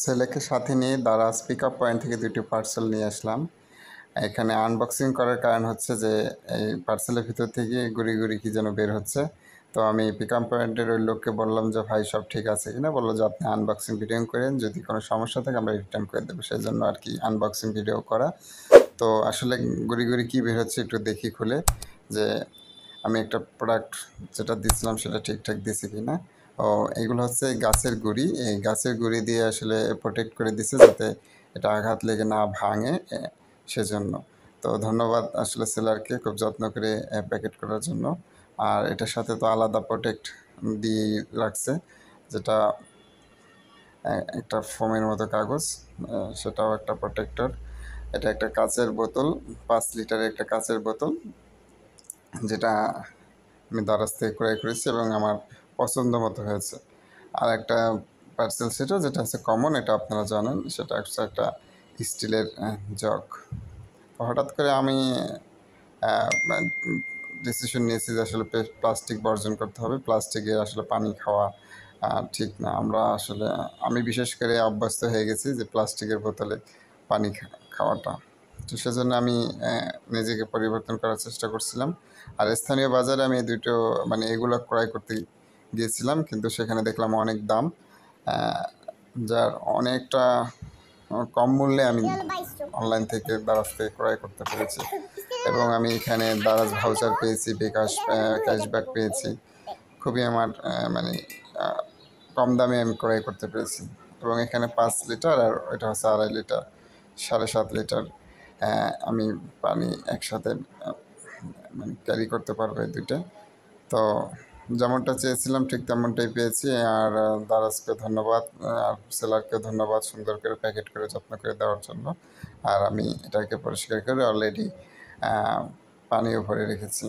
ছেলেকে সাথে নিয়ে দারাজ পিক আপ পয়েন্ট থেকে দুটি পার্সেল নিয়ে আসলাম। এখানে আনবক্সিং করার কারণ হচ্ছে যে এই পার্সেলের ভিতর থেকে গুড়ি গুড়ি কী যেন বের হচ্ছে। তো আমি পিক আপ পয়েন্টের ওই লোককে বললাম যে ভাই সব ঠিক আছে কিনা, বললো যে আপনি আনবক্সিং ভিডিও করেন, যদি কোনো সমস্যা থাকে আমরা রিটার্ন করে দেবো, সেই জন্য আর কি আনবক্সিং ভিডিও করা। তো আসলে গুড়ি গুড়ি কী বের হচ্ছে একটু দেখি খুলে, যে আমি একটা প্রোডাক্ট যেটা দিয়েছিলাম সেটা ঠিকঠাক দিয়েছি কি না। ও এগুলো হচ্ছে গাছের গুঁড়ি, এই গাছের গুঁড়ি দিয়ে আসলে প্রোটেক্ট করে দিছে যাতে এটা আঘাত লেগে না ভাঙে, সেজন্য। তো ধন্যবাদ আসলে সেলারকে খুব যত্ন করে প্যাকেট করার জন্য। আর এটার সাথে তো আলাদা প্রোটেক্ট দিয়ে রাখছে, যেটা একটা ফোমের মতো কাগজ, সেটাও একটা প্রোটেক্টর। এটা একটা কাচের বোতল, 5 লিটারের একটা কাচের বোতল, যেটা আমি দারাজ থেকে ক্রয় করেছি এবং আমার পছন্দ মতো হয়েছে। আর একটা পার্সেল সেটা যেটা হচ্ছে কমন, এটা আপনারা জানেন, সেটা হচ্ছে একটা স্টিলের জগ। হঠাৎ করে আমি ডিসিশন নিয়েছি যে আসলে প্লাস্টিক বর্জন করতে হবে, প্লাস্টিকের আসলে পানি খাওয়া ঠিক না। আমি বিশেষ করে অভ্যস্ত হয়ে গেছি যে প্লাস্টিকের বোতলে পানি খাওয়াটা। তো সেজন্য আমি নিজেকে পরিবর্তন করার চেষ্টা করছিলাম। আর স্থানীয় বাজারে আমি দুটো এগুলো ক্রয় করতে গিয়েছিলাম, কিন্তু সেখানে দেখলাম অনেক দাম, যার অনেকটা কম মূল্যে আমি অনলাইন থেকে দারাজ থেকে ক্রয় করতে পেরেছি। এবং আমি এখানে দারাজ ভাউচার পেয়েছি, বিকাশ ক্যাশব্যাক পেয়েছি। খুবই আমার কম দামে আমি ক্রয় করতে পেরেছি। এবং এখানে 5 লিটার আর এটা হচ্ছে 2.5 লিটার, 7.5 লিটার আমি পানি একসাথে ক্যারি করতে পারবো এই দুইটা। তো যেমনটা চেয়েছিলাম ঠিক তেমনটাই পেয়েছি। আর দারাজকে ধন্যবাদ, আর সেলারকে ধন্যবাদ সুন্দর করে প্যাকেট করে যত্ন করে দেওয়ার জন্য। আর আমি এটাকে পরিষ্কার করে অলরেডি পানিও ভরে রেখেছি।